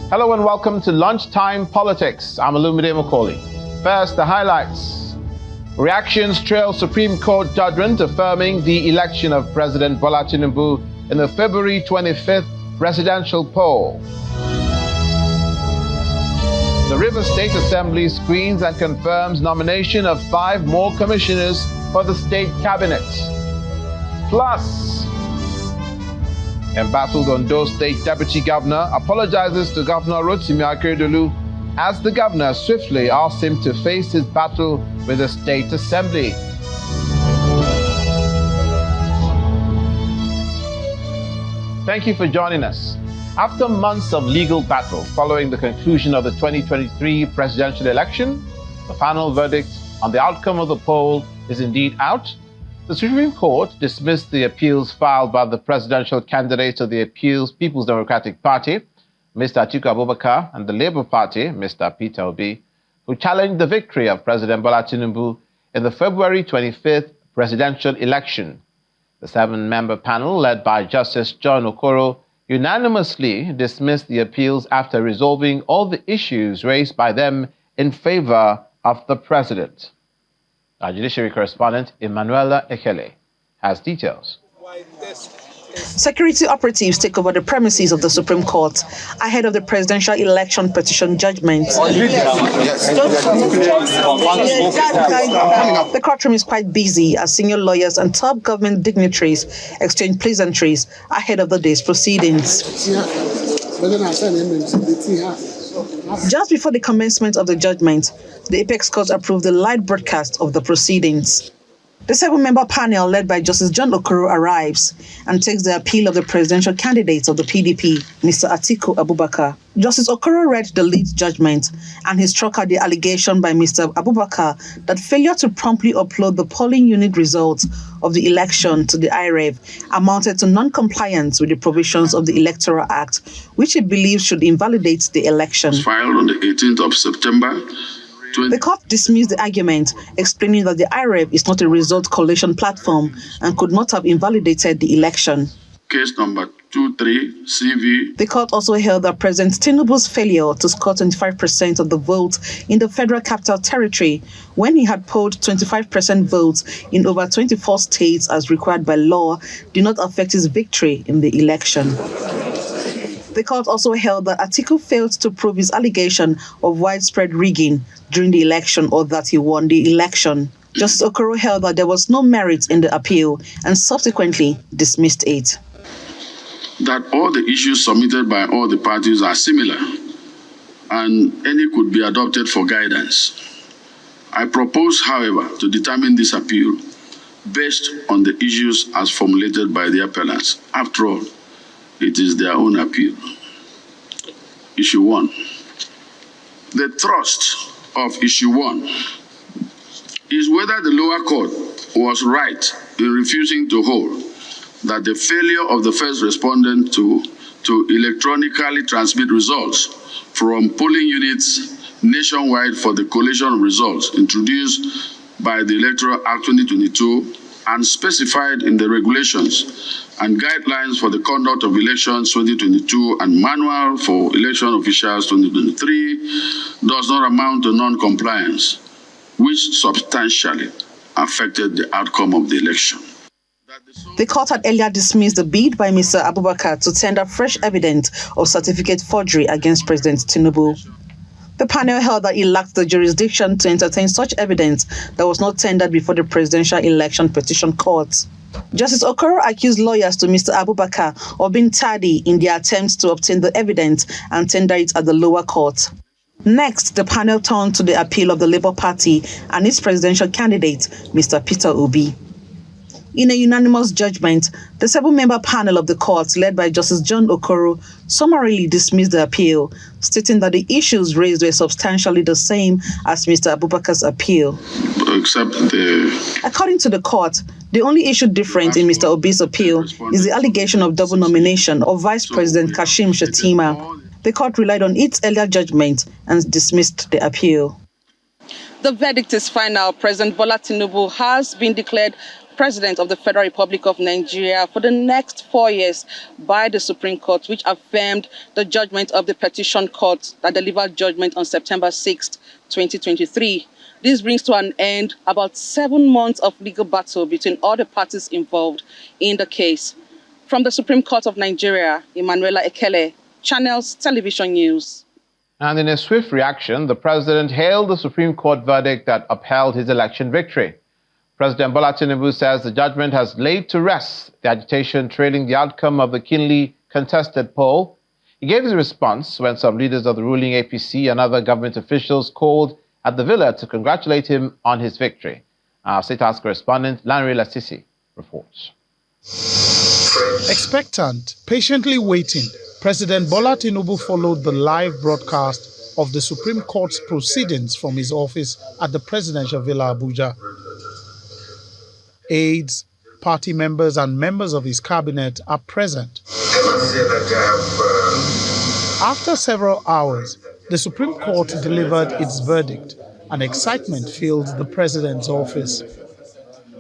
Hello and welcome to Lunchtime Politics. I'm Olumide Macaulay. First, the highlights. Reactions trail Supreme Court judgment affirming the election of President Bola Tinubu in the February 25th presidential poll. The Rivers State Assembly screens and confirms nomination of 5 more commissioners for the state cabinet. Plus, embattled Ondo State Deputy Governor apologizes to Governor Rotimi Akeredolu as the governor swiftly asks him to face his battle with the State Assembly. Thank you for joining us. After months of legal battle following the conclusion of the 2023 presidential election, the final verdict on the outcome of the poll is indeed out. The Supreme Court dismissed the appeals filed by the presidential candidates of the People's Democratic Party, Mr. Atiku Abubakar, and the Labour Party, Mr. Peter Obi, who challenged the victory of President Bola Tinubu in the February 25th presidential election. The 7-member panel, led by Justice John Okoro, unanimously dismissed the appeals after resolving all the issues raised by them in favor of the president. Our judiciary correspondent, Emanuela Ekele, has details. Security operatives take over the premises of the Supreme Court ahead of the presidential election petition judgment. The courtroom is quite busy as senior lawyers and top government dignitaries exchange pleasantries ahead of the day's proceedings. Just before the commencement of the judgment, the Apex Court approved the live broadcast of the proceedings. The 7-member panel, led by Justice John Okoro, arrives and takes the appeal of the presidential candidates of the PDP, Mr. Atiku Abubakar. Justice Okoro read the lead judgment, and he struck out the allegation by Mr. Abubakar that failure to promptly upload the polling unit results of the election to the IREV amounted to non-compliance with the provisions of the Electoral Act, which he believes should invalidate the election. Filed on the 18th of September. The court dismissed the argument, explaining that the IREV is not a result collation platform and could not have invalidated the election. Case number 23 CV. The court also held that President Tinubu's failure to score 25% of the votes in the Federal Capital Territory, when he had polled 25% votes in over 24 states as required by law, did not affect his victory in the election. The court also held that Atiku failed to prove his allegation of widespread rigging during the election or that he won the election. Justice Okoro held that there was no merit in the appeal and subsequently dismissed it. That all the issues submitted by all the parties are similar and any could be adopted for guidance. I propose, however, to determine this appeal based on the issues as formulated by the appellants. After all, it is their own appeal. Issue 1. The thrust of Issue 1 is whether the lower court was right in refusing to hold that the failure of the first respondent to electronically transmit results from polling units nationwide for the collation of results introduced by the Electoral Act 2022 and specified in the regulations and guidelines for the conduct of elections 2022 and manual for election officials 2023 does not amount to non-compliance, which substantially affected the outcome of the election. The court had earlier dismissed the bid by Mr. Abubakar to tender fresh evidence of certificate forgery against President Tinubu. The panel held that it lacked the jurisdiction to entertain such evidence that was not tendered before the presidential election petition court. Justice Okoro accused lawyers to Mr. Abubakar of being tardy in their attempts to obtain the evidence and tender it at the lower court. Next, the panel turned to the appeal of the Labour Party and its presidential candidate, Mr. Peter Obi. In a unanimous judgment, the 7-member panel of the court, led by Justice John Okoro, summarily dismissed the appeal, stating that the issues raised were substantially the same as Mr. Abubakar's appeal. According to the court, the only issue different in Mr. Obi's appeal is the allegation of double nomination of Vice President Kashim Shettima. The court relied on its earlier judgment and dismissed the appeal. The verdict is final. President Bola Tinubu has been declared President of the Federal Republic of Nigeria for the next 4 years by the Supreme Court, which affirmed the judgment of the Petition Court that delivered judgment on September 6th, 2023. This brings to an end about 7 months of legal battle between all the parties involved in the case. From the Supreme Court of Nigeria, Emanuela Ekele, Channels Television News. And in a swift reaction, the president hailed the Supreme Court verdict that upheld his election victory. President Bola Tinubu says the judgment has laid to rest the agitation trailing the outcome of the keenly contested poll. He gave his response when some leaders of the ruling APC and other government officials called at the villa to congratulate him on his victory. Our State House correspondent Lanre Lasisi reports. Expectant, patiently waiting, President Bola Tinubu followed the live broadcast of the Supreme Court's proceedings from his office at the Presidential Villa, Abuja. Aides, party members and members of his cabinet are present. After several hours, the Supreme Court delivered its verdict and excitement filled the president's office.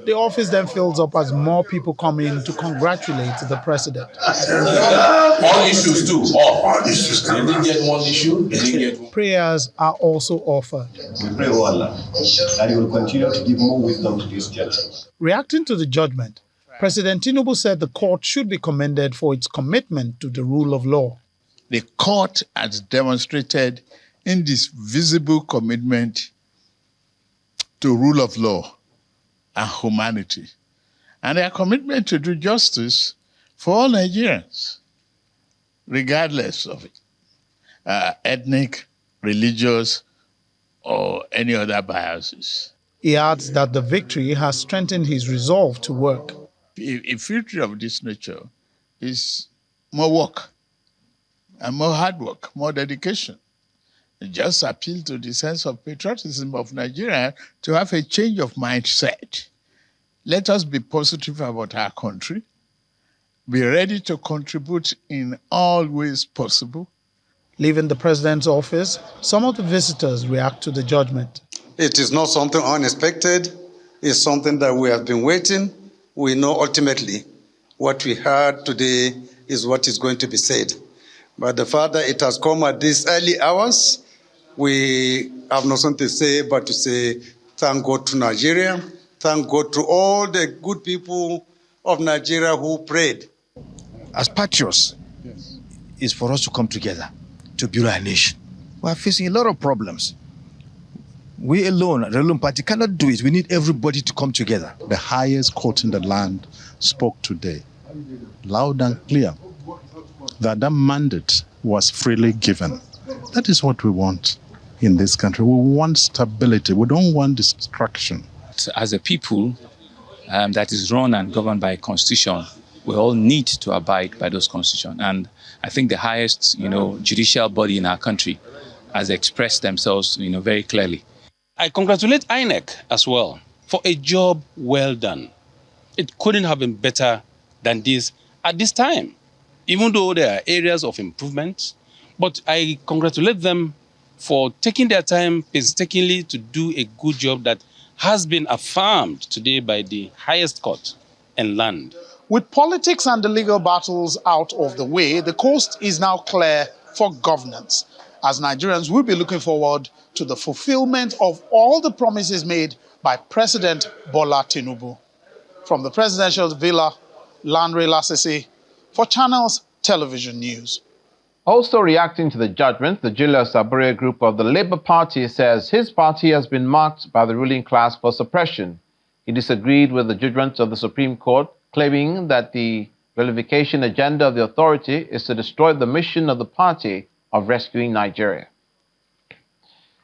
The office then fills up as more people come in to congratulate the president. All issues too. All issues. You didn't get one issue. You didn't get one. Prayers are also offered. We pray, O Allah, that you will continue to give more wisdom to these judges. Reacting to the judgment, President Tinubu said the court should be commended for its commitment to the rule of law. The court has demonstrated indivisible commitment to rule of law and humanity, and their commitment to do justice for all Nigerians, regardless of ethnic, religious, or any other biases. He adds that the victory has strengthened his resolve to work. A victory of this nature is more work, and more hard work, more dedication. It just appeal to the sense of patriotism of Nigeria to have a change of mindset. Let us be positive about our country, be ready to contribute in all ways possible. Leaving the president's office, some of the visitors react to the judgment. It is not something unexpected. It's something that we have been waiting. We know ultimately what we heard today is what is going to be said. But the fact that it has come at these early hours, we have nothing to say but to say thank God to Nigeria, thank God to all the good people of Nigeria who prayed. As patriots, is for us to come together to build our nation. We are facing a lot of problems. We alone, the ruling party, cannot do it. We need everybody to come together. The highest court in the land spoke today, loud and clear, that mandate was freely given. That is what we want in this country. We want stability. We don't want destruction. As a people that is run and governed by a constitution, we all need to abide by those constitutions. And I think the highest, judicial body in our country has expressed themselves, very clearly. I congratulate INEC as well for a job well done. It couldn't have been better than this at this time, even though there are areas of improvement. But I congratulate them for taking their time painstakingly to do a good job that has been affirmed today by the highest court in land. With politics and the legal battles out of the way, the coast is now clear for governance, as Nigerians will be looking forward to the fulfillment of all the promises made by President Bola Tinubu. From the Presidential Villa, Lanre Lasisi, for Channels Television News. Also reacting to the judgment, the Julius Abure group of the Labour Party says his party has been marked by the ruling class for suppression. He disagreed with the judgment of the Supreme Court, claiming that the vilification agenda of the authority is to destroy the mission of the party of rescuing Nigeria.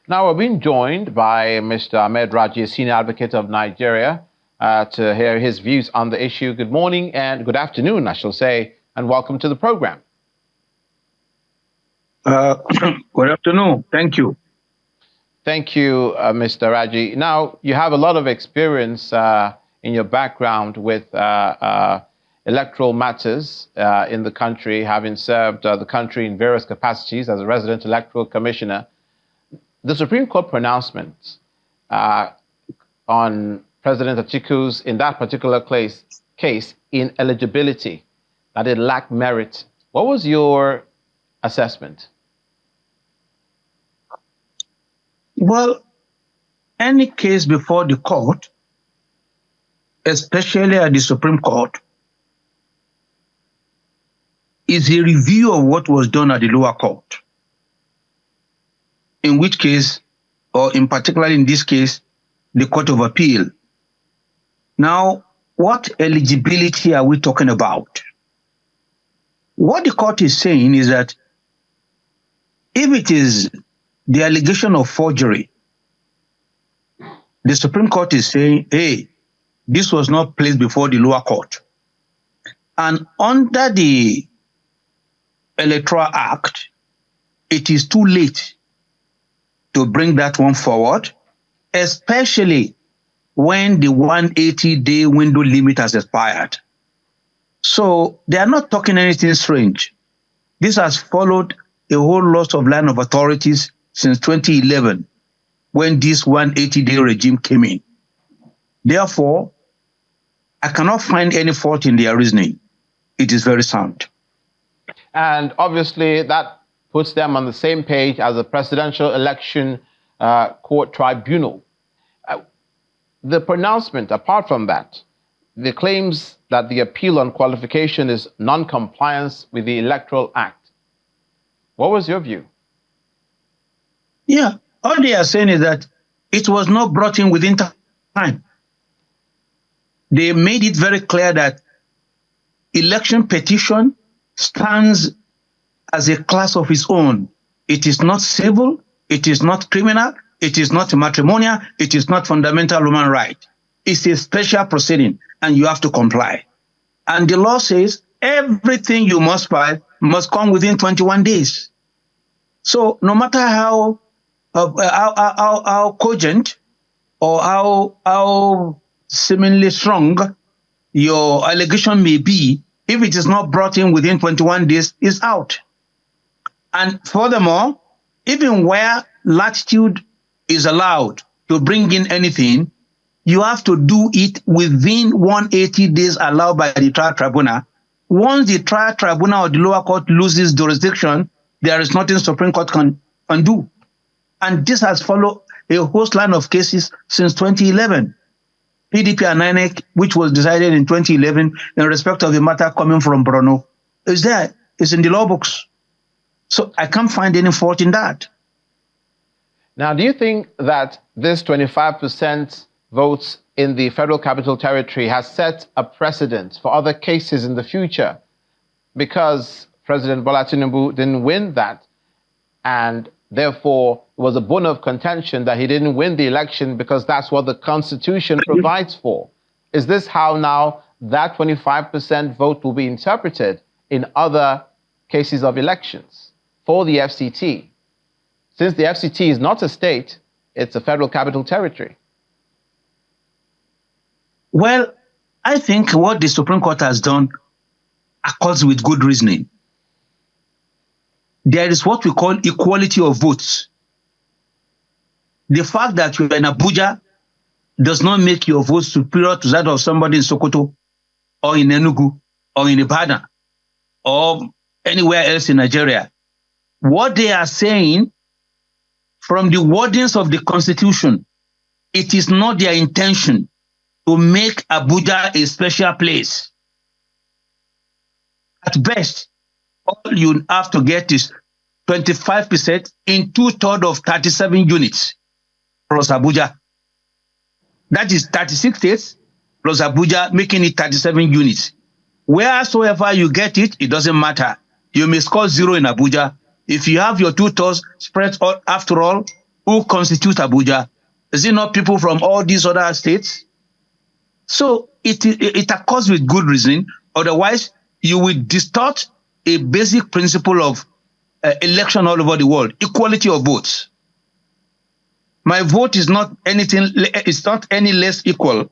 Now we're being joined by Mr. Ahmed Raji, a senior advocate of Nigeria, to hear his views on the issue. Good morning and good afternoon, I shall say, and welcome to the program. Good afternoon. Thank you. Thank you, Mr. Raji. Now, you have a lot of experience in your background with electoral matters in the country, having served the country in various capacities as a resident electoral commissioner. The Supreme Court pronouncement on President Atiku's, in that particular case, ineligibility, that it lacked merit. What was your assessment? Well, any case before the court, especially at the Supreme Court, is a review of what was done at the lower court. In which case, or in particular in this case, the Court of Appeal. Now, what eligibility are we talking about? What the court is saying is that if it is the allegation of forgery, the Supreme Court is saying, hey, this was not placed before the lower court. And under the Electoral Act, it is too late to bring that one forward, especially when the 180-day window limit has expired. So they are not talking anything strange. This has followed a whole lot of line of authorities since 2011, when this 180-day regime came in. Therefore, I cannot find any fault in their reasoning. It is very sound. And obviously, that puts them on the same page as the Presidential Election Court Tribunal. The pronouncement, apart from that, the claims that the appeal on qualification is non-compliance with the Electoral Act. What was your view? Yeah, all they are saying is that it was not brought in within time. They made it very clear that election petition stands as a class of its own. It is not civil, it is not criminal, it is not matrimonial, it is not fundamental human right. It's a special proceeding and you have to comply. And the law says everything you must file must come within 21 days. So no matter how cogent or how seemingly strong your allegation may be, if it is not brought in within 21 days, it's out. And furthermore, even where latitude is allowed to bring in anything, you have to do it within 180 days allowed by the trial tribunal. Once the trial tribunal or the lower court loses jurisdiction, there is nothing Supreme Court can do. And this has followed a host line of cases since 2011. PDP and INEC, which was decided in 2011 in respect of the matter coming from Borno, is there. It's in the law books. So I can't find any fault in that. Now, do you think that this 25% votes in the Federal Capital Territory has set a precedent for other cases in the future? Because President Bola Tinubu didn't win that, and therefore it was a bone of contention that he didn't win the election because that's what the Constitution provides for. Is this how now that 25% vote will be interpreted in other cases of elections for the FCT? Since the FCT is not a state, it's a Federal Capital Territory. Well, I think what the Supreme Court has done accords with good reasoning. There is what we call equality of votes. The fact that you're in Abuja does not make your vote superior to that of somebody in Sokoto or in Enugu or in Ibadan or anywhere else in Nigeria. What they are saying from the wordings of the Constitution, it is not their intention to make Abuja a special place. At best, all you have to get is 25% in 2/3 of 37 units plus Abuja. That is 36 states plus Abuja, making it 37 units. Wheresoever you get it, it doesn't matter. You may score 0 in Abuja. If you have your 2/3 spread out, after all, who constitute Abuja? Is it not people from all these other states? So it accords with good reasoning. Otherwise, you will distort a basic principle of election all over the world: equality of votes. My vote is not anything. It's not any less equal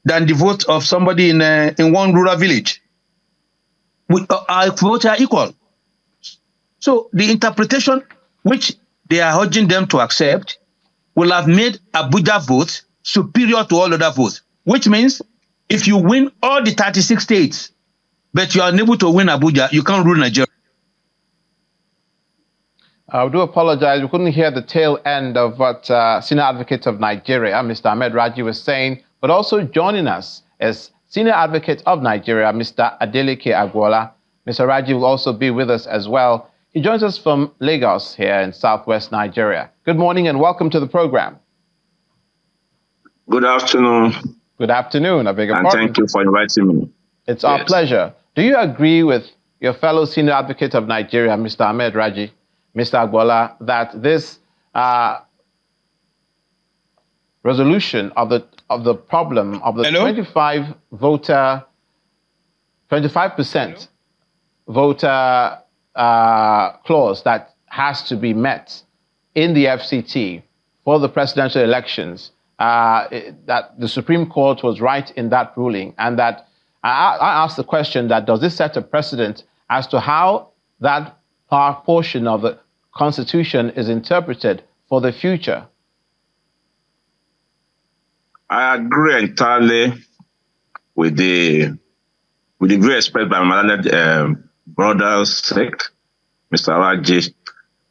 than the vote of somebody in one rural village. Our votes are equal. So the interpretation which they are urging them to accept will have made Abuja votes superior to all other votes. which means if you win all the 36 states, but you are unable to win Abuja, you can't rule Nigeria. I do apologize. We couldn't hear the tail end of what Senior Advocate of Nigeria, Mr. Ahmed Raji, was saying, but also joining us is Senior Advocate of Nigeria, Mr. Adeleke Agwola. Mr. Raji will also be with us as well. He joins us from Lagos here in southwest Nigeria. Good morning and welcome to the program. Good afternoon. Good afternoon. I beg your pardon. Thank you for inviting me. It's our pleasure. Do you agree with your fellow Senior Advocate of Nigeria, Mr. Ahmed Raji, Mr. Agwola, that this resolution of the problem of the 25% voter clause that has to be met in the FCT for the presidential elections, that the Supreme Court was right in that ruling, and that I asked the question that does this set a precedent as to how that portion of the Constitution is interpreted for the future? I agree entirely with the view expressed by my learned brother's sake, Mr. Raji,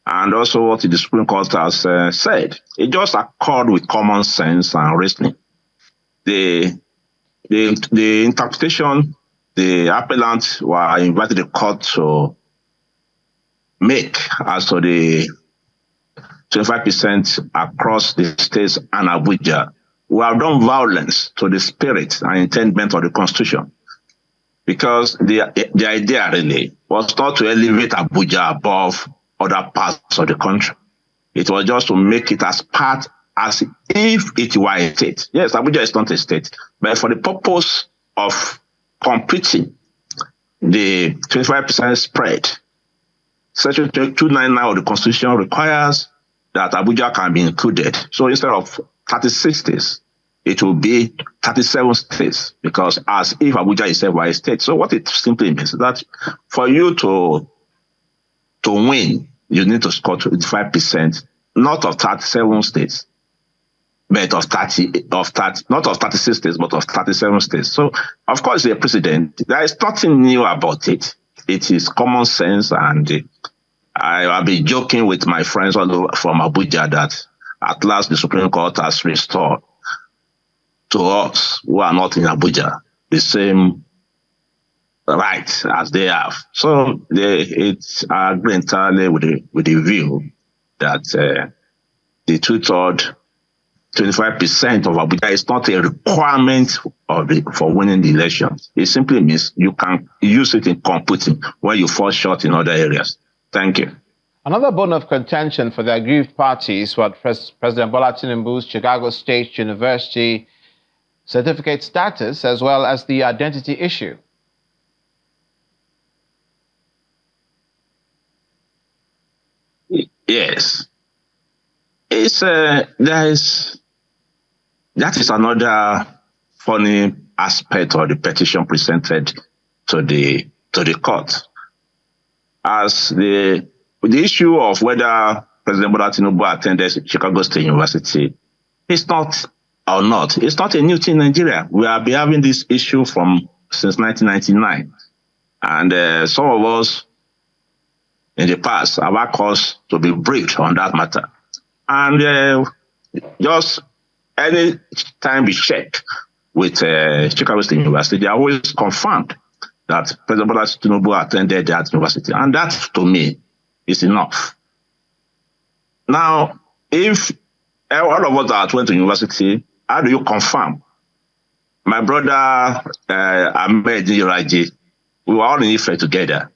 and also what the Supreme Court has said. It just accords with common sense and reasoning. The interpretation the appellants were invited the court to make as to the 25% across the states and Abuja, we have done violence to the spirit and intent of the Constitution. Because the idea really was not to elevate Abuja above other parts of the country. It was just to make it as part as if it were a state. Yes, Abuja is not a state, but for the purpose of completing the 25% spread, Section 299 of the Constitution requires that Abuja can be included. So instead of 36 states, it will be 37 states, because as if Abuja is a state. So what it simply means is that for you to win, you need to score 25%, not of 37 states, but of 36 states, but of 37 states. So, of course, the precedent, there is nothing new about it. It is common sense, and I'll be joking with my friends all over from Abuja that at last the Supreme Court has restored to us who are not in Abuja the same right as they have. So I agree entirely with the view that the 2/3, 25% of Abuja is not a requirement for winning the elections. It simply means you can use it in computing where you fall short in other areas. Thank you. Another bone of contention for the aggrieved parties was President Bola Tinubu's Chicago State University certificate status, as well as the identity issue. Yes. That is another funny aspect of the petition presented to the court. As the issue of whether President Bola Tinubu attended Chicago State University is not a new thing in Nigeria. We have been having this issue since 1999. And some of us in the past have asked us to be briefed on that matter. And just any time we check with Chicago State University, they are always confirmed that President Bola Tinubu attended that university. And that, to me, is enough. Now, if all of us that went to university, how do you confirm? My brother Ahmed Raji, we were all in Ife together.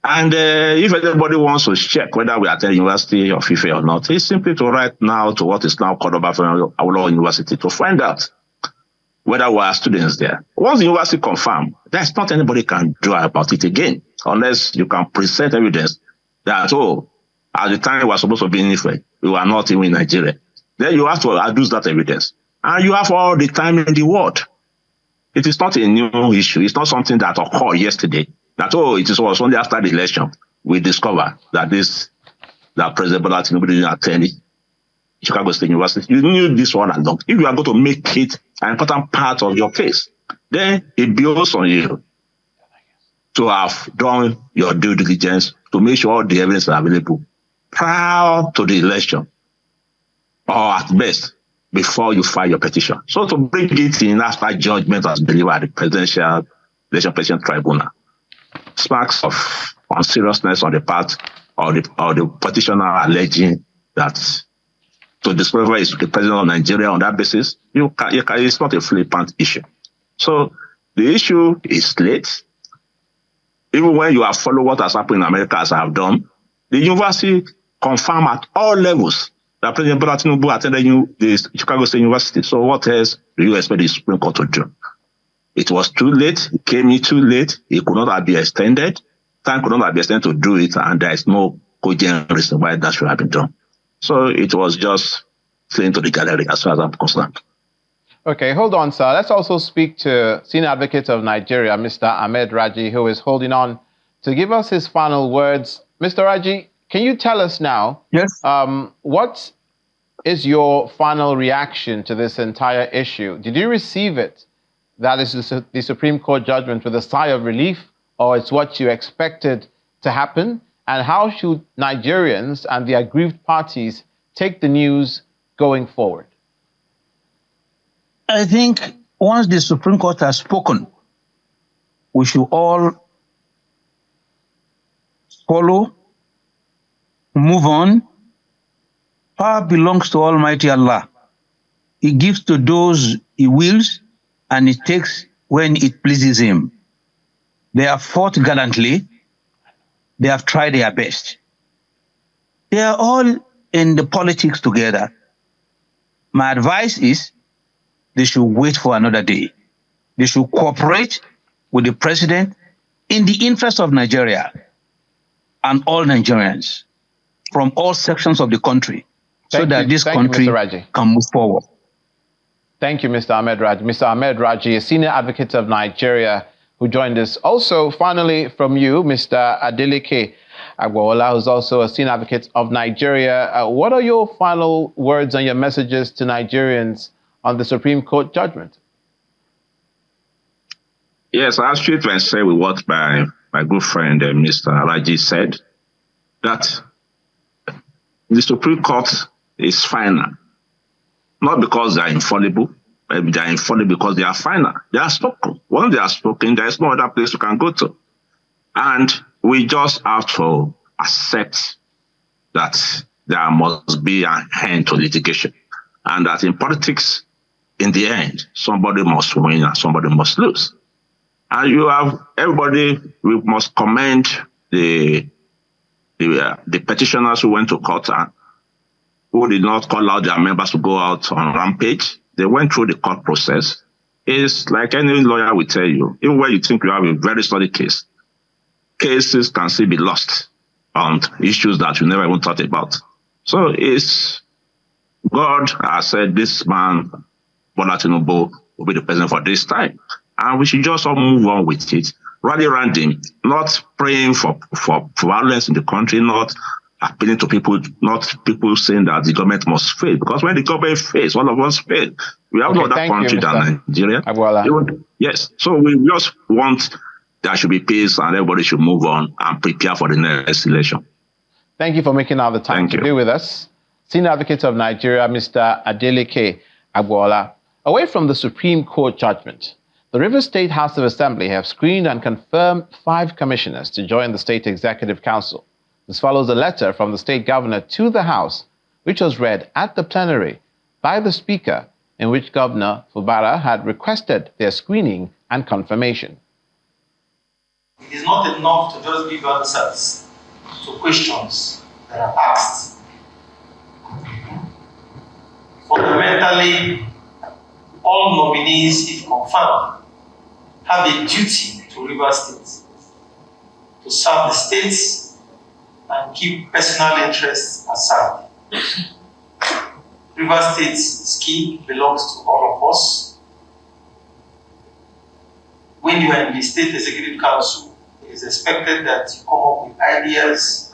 And if anybody wants to check whether we attend University of Ife or not, it's simply to write now to what is now called Awolowo University to find out whether we are students there. Once the university confirms, there's not anybody can do about it again, unless you can present evidence that, at the time we were supposed to be in Ife, we were not even in Nigeria. Then you have to adduce that evidence. And you have all the time in the world. It is not a new issue. It's not something that occurred yesterday. That, it was only after the election we discovered that President Bola Tinubu didn't attend Chicago State University. You knew this one along. If you are going to make it an important part of your case, then it builds on you to have done your due diligence to make sure all the evidence is available prior to the election, or at best, before you file your petition. So to bring it in after judgment was delivered at the Presidential Election Tribunal sparks of unseriousness on the part of the petitioner alleging that to discover is the president of Nigeria on that basis, it's not a flippant issue. So the issue is late. Even when you have followed what has happened in America, as I have done, the university confirmed at all levels that President Bola Tinubu attended the Chicago State University. So what else do you expect the Supreme Court to do? It was too late. It came in too late. It could not have been extended. Time could not have been extended to do it, and there is no cogent reason why that should have been done. So it was just thrown to the gallery as far as I'm concerned. Okay, hold on, sir. Let's also speak to Senior Advocate of Nigeria, Mr. Ahmed Raji, who is holding on to give us his final words. Mr. Raji, can you tell us now, yes, what is your final reaction to this entire issue? Did you receive it, that is the Supreme Court judgment, with a sigh of relief, or it's what you expected to happen? And how should Nigerians and the aggrieved parties take the news going forward? I think once the Supreme Court has spoken, we should all follow, move on. Power belongs to Almighty Allah. He gives to those He wills, and He takes when it pleases Him. They have fought gallantly. They have tried their best. They are all in the politics together. My advice is they should wait for another day. They should cooperate with the president in the interest of Nigeria and all Nigerians from all sections of the country, so that this country can move forward. Thank you, Mr. Ahmed Raji. Mr. Ahmed Raji, a Senior Advocate of Nigeria, who joined us. Also, finally, from you, Mr. Adeleke Agbaola, who's also a Senior Advocate of Nigeria. What are your final words and your messages to Nigerians on the Supreme Court judgment? Yes, I should say with what my good friend, Mr. Raji, said, that the Supreme Court is final. Not because they are infallible, but they are infallible because they are final. They are spoken. Once they are spoken, there is no other place you can go to. And we just have to accept that there must be an end to litigation. And that in politics, in the end, somebody must win and somebody must lose. And you have everybody, we must commend the petitioners who went to court and who did not call out their members to go out on rampage. They went through the court process. It's like any lawyer will tell you, even when you think you have a very solid case, cases can still be lost on issues that you never even thought about. So it's God has said this man, Bola Tinubu, will be the president for this time. And we should just all move on with it. Rally around him, not praying for violence in the country, not appealing to people, not people saying that the government must fail. Because when the government fails, all of us fail. We have no other country than Nigeria. Yes. So we just want there should be peace and everybody should move on and prepare for the next election. Thank you for making all the time to be with us. Senior Advocate of Nigeria, Mr. Adeleke Agbaola. Away from the Supreme Court judgment, the Rivers State House of Assembly have screened and confirmed 5 commissioners to join the State Executive Council. This follows a letter from the state governor to the House, which was read at the plenary by the Speaker, in which Governor Fubara had requested their screening and confirmation. It is not enough to just give answers to questions that are asked. Fundamentally, all nominees, if confirmed, have a duty to Rivers State to serve the states and keep personal interests aside. Rivers State's skin belongs to all of us. When you are in the State Executive Council, it is expected that you come up with ideas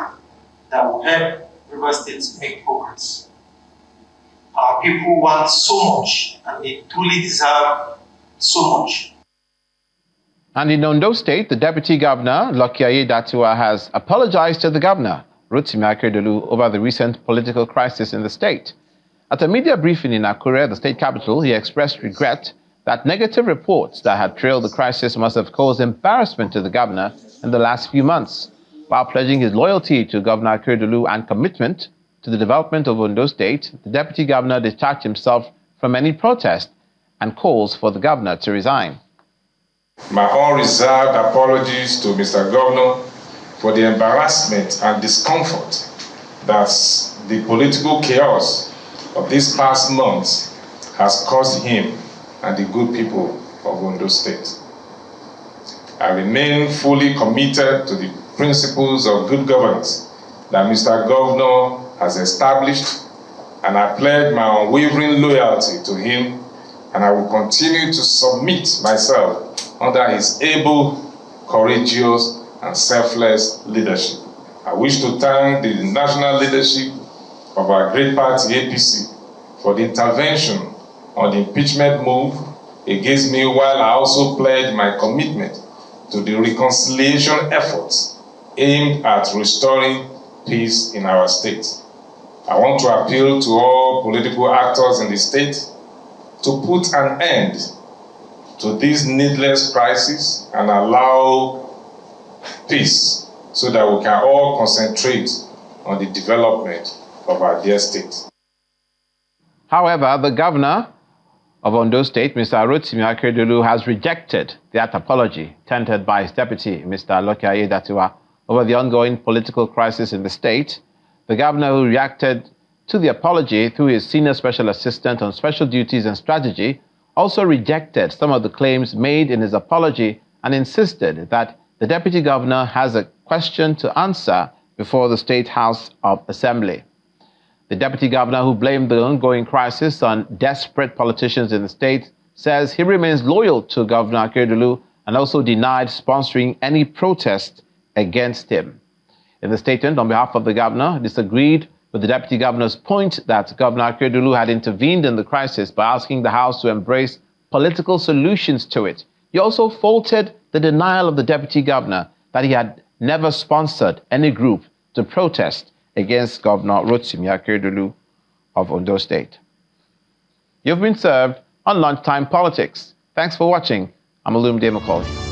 that will help Rivers State make progress. Our people want so much, and they truly deserve so much. And in Ondo State, the Deputy Governor, Lucky Aiyedatiwa, has apologized to the Governor, Rotimi Akeredolu, over the recent political crisis in the state. At a media briefing in Akure, the state capital, he expressed regret that negative reports that had trailed the crisis must have caused embarrassment to the Governor in the last few months. While pledging his loyalty to Governor Akeredolu and commitment to the development of Ondo State, the Deputy Governor detached himself from any protest and calls for the Governor to resign. My unreserved apologies to Mr. Governor for the embarrassment and discomfort that the political chaos of these past months has caused him and the good people of Ondo State. I remain fully committed to the principles of good governance that Mr. Governor has established, and I pledge my unwavering loyalty to him, and I will continue to submit myself under his able, courageous, and selfless leadership. I wish to thank the national leadership of our great party, APC, for the intervention on the impeachment move against me, while I also pledge my commitment to the reconciliation efforts aimed at restoring peace in our state. I want to appeal to all political actors in the state to put an end to this needless crisis and allow peace so that we can all concentrate on the development of our dear state. However, the Governor of Ondo State, Mr. Rotimi Akeredolu, has rejected that apology tendered by his deputy, Mr. Lucky Aiyedatiwa, over the ongoing political crisis in the state. The Governor, who reacted to the apology through his senior special assistant on special duties and strategy, also rejected some of the claims made in his apology and insisted that the Deputy Governor has a question to answer before the State House of Assembly. The Deputy Governor, who blamed the ongoing crisis on desperate politicians in the state, says he remains loyal to Governor Akeredolu and also denied sponsoring any protest against him. In the statement on behalf of the Governor, disagreed with the Deputy Governor's point that Governor Akeredolu had intervened in the crisis by asking the House to embrace political solutions to it. He also faulted the denial of the Deputy Governor that he had never sponsored any group to protest against Governor Rotimi Akeredolu of Ondo State. You've been served on Lunchtime Politics. Thanks for watching. I'm Olumide Macaulay.